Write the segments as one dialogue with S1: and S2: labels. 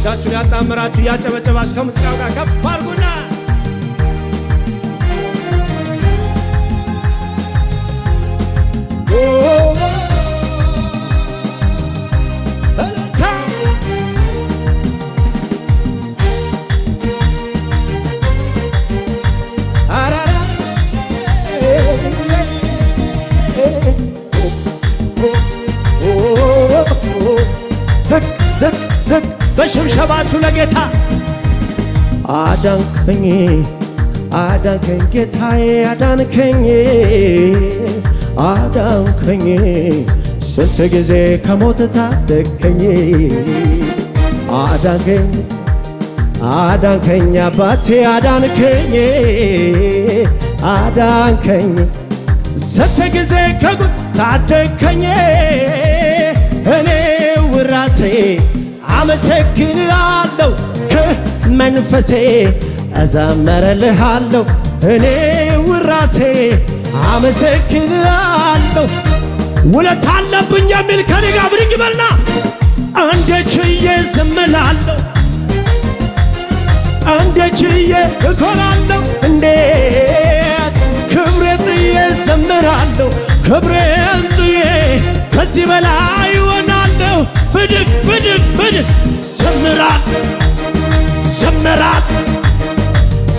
S1: እጃችሁን ያጣምራችሁ ያጨበጨባችሁ ከሙዚቃው ጋር ከፍ አድርጉና ዝቅ በሽብሸባችሁ ለጌታ አዳንከኝ አዳንከኝ ጌታዬ አዳንከኝ አዳንከኝ ስንት ጊዜ ከሞት ታደገኝ አዳንከኝ አዳንከኝ አባቴ አዳንከኝ አዳንከኝ ስንት ጊዜ ከጉድ ታደገኝ እኔው ራሴ አመሰግንሃለሁ ከመንፈሴ እዘምርልሃለሁ እኔው ራሴ አመሰግንሃለሁ ውለታ አለብኝ የሚል ከኔ ጋር ብድግ በልና እንዴት ችዬ ዝም እላለሁ እንዴት ችዬ እኮራለሁ እንዴት ክብሬን ጥዬ እዘምራለሁ ክብሬን ጥዬ ከዚህ በላይ ይሆናለሁ ብድግ ብድግ ብድግ ዘምራል ዘምራል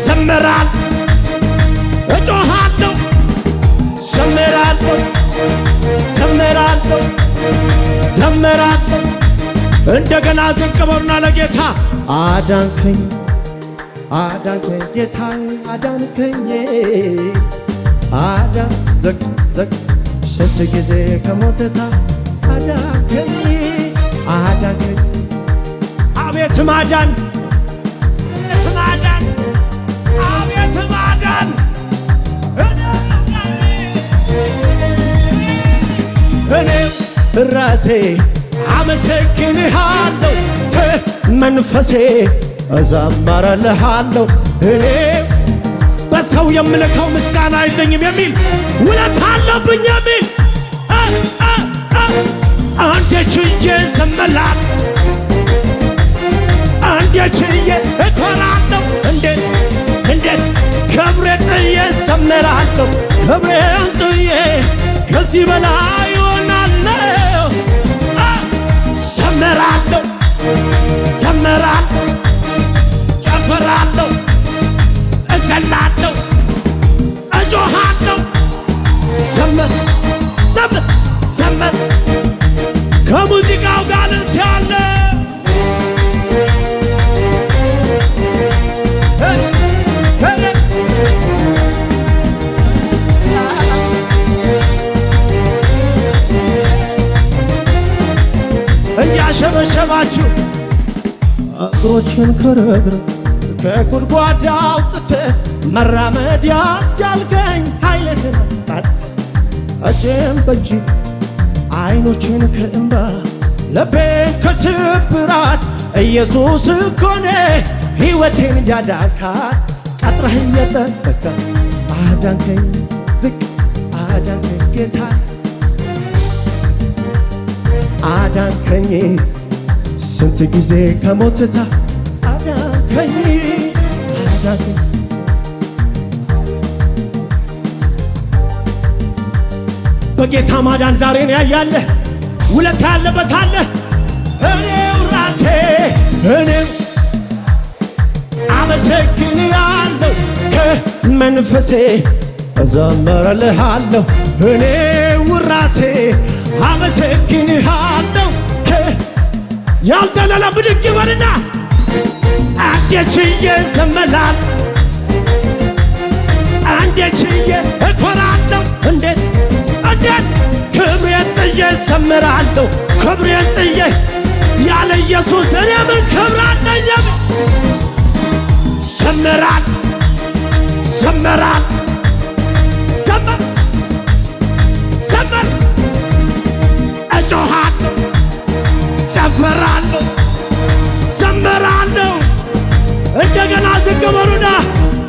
S1: ዘምራል እጮሃለሁ ዘምራለሁ ዘምራለሁ ዘምራለሁ እንደገና ዝቅ በሉና ለጌታ አዳንከኝ አዳንከኝ ጌታዬ አዳንከኝ አዳን ዝቅ ዝቅ ስንት ጊዜ ከሞትታ አዳንከኝ አዳንከኝ አቤት ማዳን አቤት ማዳን አቤት ማዳን እኔ ራሴ አመሰግንሃለሁ መንፈሴ እዘምርልሃለሁ እኔ በሰው የምልከው ምስጋና የለኝም የሚል ውለታ አለብኝ የሚል እንዴት ችዬ ዘምራለሁ እንዴት ችዬ እኮራለሁ እንዴት እንዴት ክብሬን ጥዬ ዘምራለሁ ክብሬን ጥዬ ከዚህ በላይ ይሆናለሁ ዘምራለሁ ዘምራለሁ ጨፍራለሁ እዘላለሁ እጮሃለሁ ዘምር ዘምር ዘምር ከሙዚቃው ጋር ልትያለ እያሸበሸባችሁ እግሮችን ከረግረ ከጉድጓድ አውጥተህ መራመድ ያስቻልከኝ ኃይልህን አስታጥቀህ እጄን በእጅ ዓይኖችን ከእንባ ልቤን ከስብራት ኢየሱስ እኮ ነህ ሕይወቴን ያዳንካት ቀጥረህ እየጠበቅህ አዳንከኝ ዝቅ አዳንከኝ ጌታ አዳንከኝ ስንት ጊዜ ከሞትታ አዳንከኝ አዳንከኝ በጌታ ማዳን ዛሬን ያያለህ ውለታ ያለበት አለ እኔው ራሴ እኔው አመሰግንሃለሁ ከመንፈሴ እዘምርልሃለሁ እኔው ራሴ አመሰግንሃለሁ ያልዘለለ ብድግ በልና እንዴት ችዬ ዘምራለሁ እንዴት ችዬ እኮራለሁ እንዴት እንዴት ክብሬን ጥዬ ዘምራለሁ ክብሬን ጥዬ ያለ ኢየሱስ እኔ ምን ክብር አለኝ ዘምራለሁ ዘምራለሁ ዘምር ዘምር እጮሃለሁ ጨፍራለሁ ዘምራለሁ እንደገና ዝቅ በሉና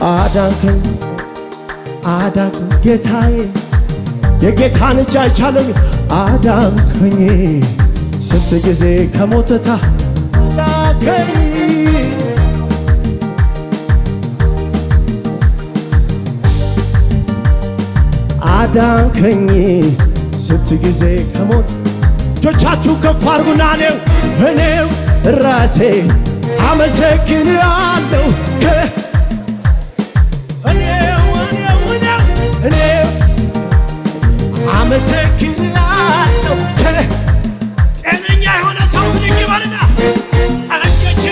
S1: አዳንከኝ አዳንከኝ ጌታዬ የጌታን እጅ አይቻለኝ አዳንከኝ ስንት ጊዜ ከሞትታ አዳንከኝ ስንት ጊዜ ከሞት እጆቻችሁ ከፍ አድርጉና እኔው ራሴ አመሰግንሃለሁ እኔው አመሰግንሃለሁ ጤነኛ የሆነ ሰው ብድግ ይበልና አንቺ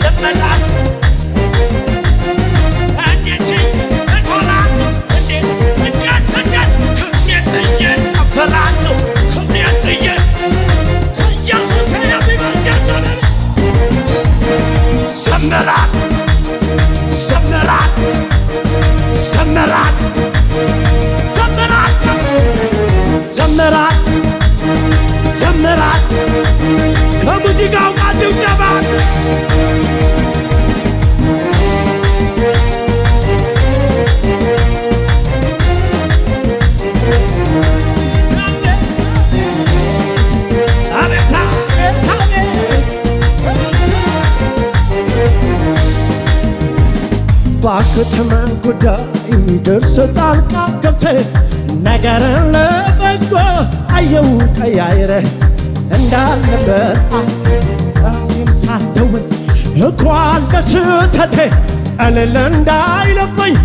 S1: ዘመናል ዘመራል ከሙዚቃው ጋር ጭብጨባ ባክትመ ጉዳይ ደርሰ ጣልቃ ገብተህ ነገርን ለበጎ አየው ቀያይረ እንዳልነበር ራሴን ሳልተውን እንኳን በስተቴ እልል እንዳይለበኝ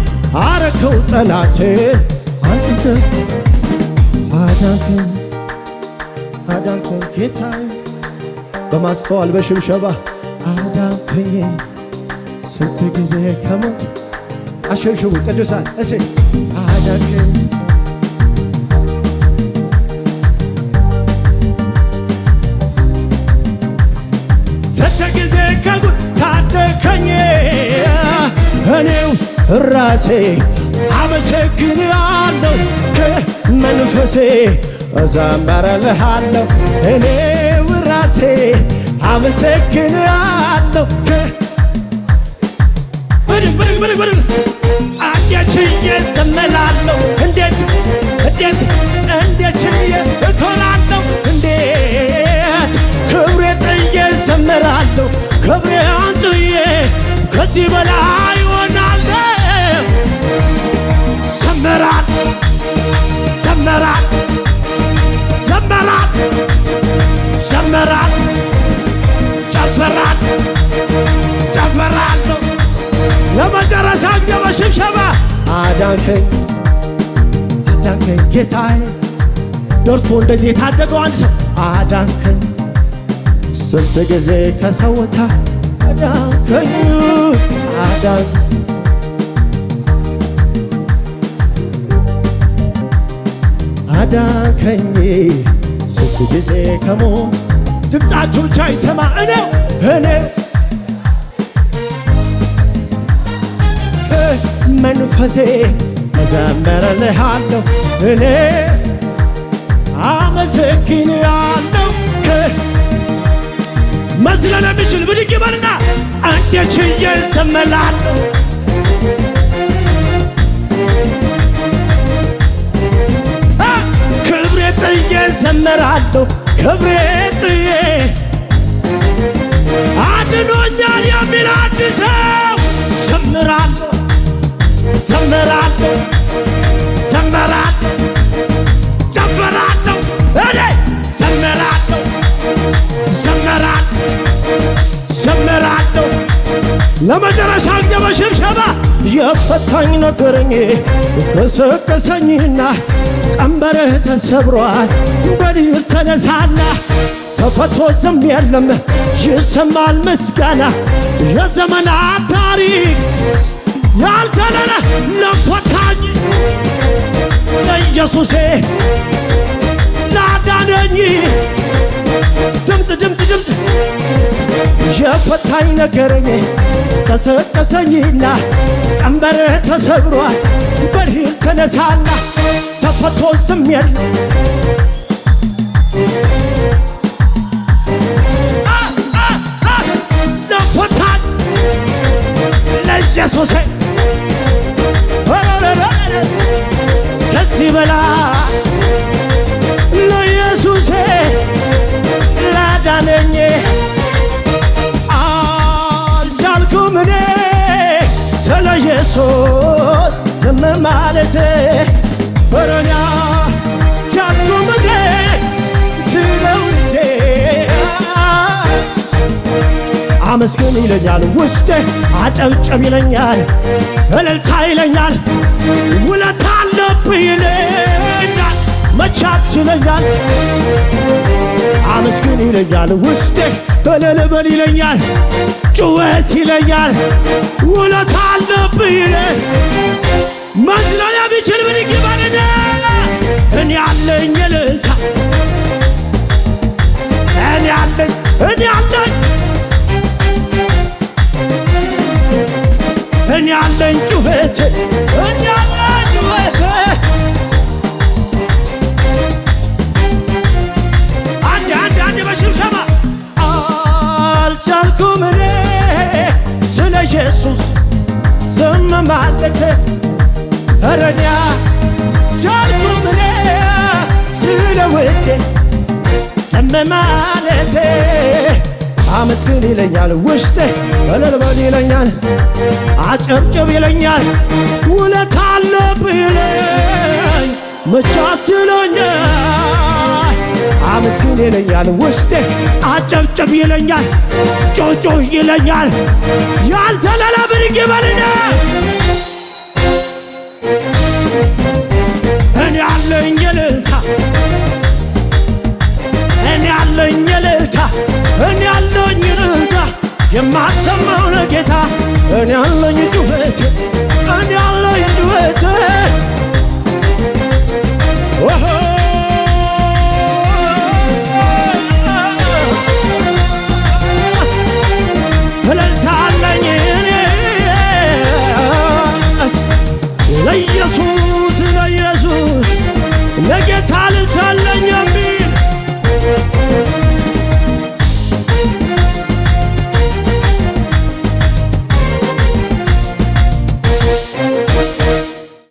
S1: አረከው ጠላቴ አንስተህ አዳንከኝ ጌታዬ በማስተዋል በሽብሸባ አዳንከኝ ስንት ጊዜ ከሞት አሸብሽቡ ቅዱሳን እሴ አዳንከኝ ስንት ጊዜ ከጉድ ታደከኝ እኔው ራሴ አመሰግንሃለሁ ከመንፈሴ እዘምርልሃለሁ እኔው ራሴ አመሰግንሃለሁ ብድግ አንዴት ችዬ እዘምራለሁ እንዴት ችዬ እኮራለሁ እንዴት ክብሬ ጥዬ እዘምራለሁ ክብሬን ጥዬ ከዚህ በላይ እሆናለሁ ዘመራል ጨፈራለሁ ለመጨረሻ ጊዜ በሽብሸባ አዳንከኝ ጌታዬ ደርሶ እንደዚህ የታደገው አንድ ሰው አዳንከኝ ስንት ጊዜ ከሰውታ አዳንከኝ ስንት ጊዜ ከሞት ድምፃችሁ ብቻ ይሰማ እኔው መንፈሴ እዘምርልሃለሁ እኔ አመሰግንሃለሁ መዝለል የሚችል ብድግ ይበልና አንዴት ችዬ እዘምራለሁ ክብሬ ጥዬ እዘምራለሁ ክብሬ ጥዬ አድኖኛል የሚል አንድ ሰው ዘምራለሁ ጨፈራለሁ እኔ ዘምራለሁ ለመጨረሻ ጊዜ በሽብሸባ የፈታኝ ነገረኝ ቀሰቀሰኝና ቀንበርህ ተሰብሯል በድል ተነሳና ተፈቶ ዝም የለም ይሰማል ምስጋና የዘመናት ታሪክ ያልዘለለ ለፈታኝ ለኢየሱሴ ላዳነኝ ድምፅ የፈታኝ ነገረኝ ቀሰቀሰኝና ቀንበርህ ተሰብሯል በድል ተነሳና ተፈቶ ዝም የለም ለፈታኝ ለኢየሱሴ ከዚህ በላይ ለኢየሱሴ ላዳነኝ አመስግን ይለኛል ውስጤ አጨብጭብ ይለኛል እልልታ ይለኛል ውለታ አለብህ ይለኛል መች ያስችለኛል አመስግን ይለኛል ውስጤ እልል በል ይለኛል ጩኸት ይለኛል ውለታ አለብህ ይለኛል መዝለያ ቢችል ምን ይገባልና እኔ አለኝ እልልታ እኔ አለኝ እኔ አለኝ ጩኸት እኔ አለኝ ጩኸት አንድ በሽብሸባ አልቻልኩም እኔ ስለ ኢየሱስ ዝም ማለት ኧረ እኔ አልቻልኩም እኔ ስለ ውዴ ዝም ማለቴ አመስግን ይለኛል ውስጤ እልል በል ይለኛል አጨብጭብ ይለኛል ውለታ አለብህ ይለኝ መች ያስችለኛል አመስግን ይለኛል ውስጤ አጨብጭብ ይለኛል ጮጮ ይለኛል ያልዘለለ ብድግ ይበልና እኔ አለኝ እልልታ እኔ አለኝ እልልታ እኔ አለኝ እልልታ የማሰማው ለጌታ እኔ አለኝ ጩኸት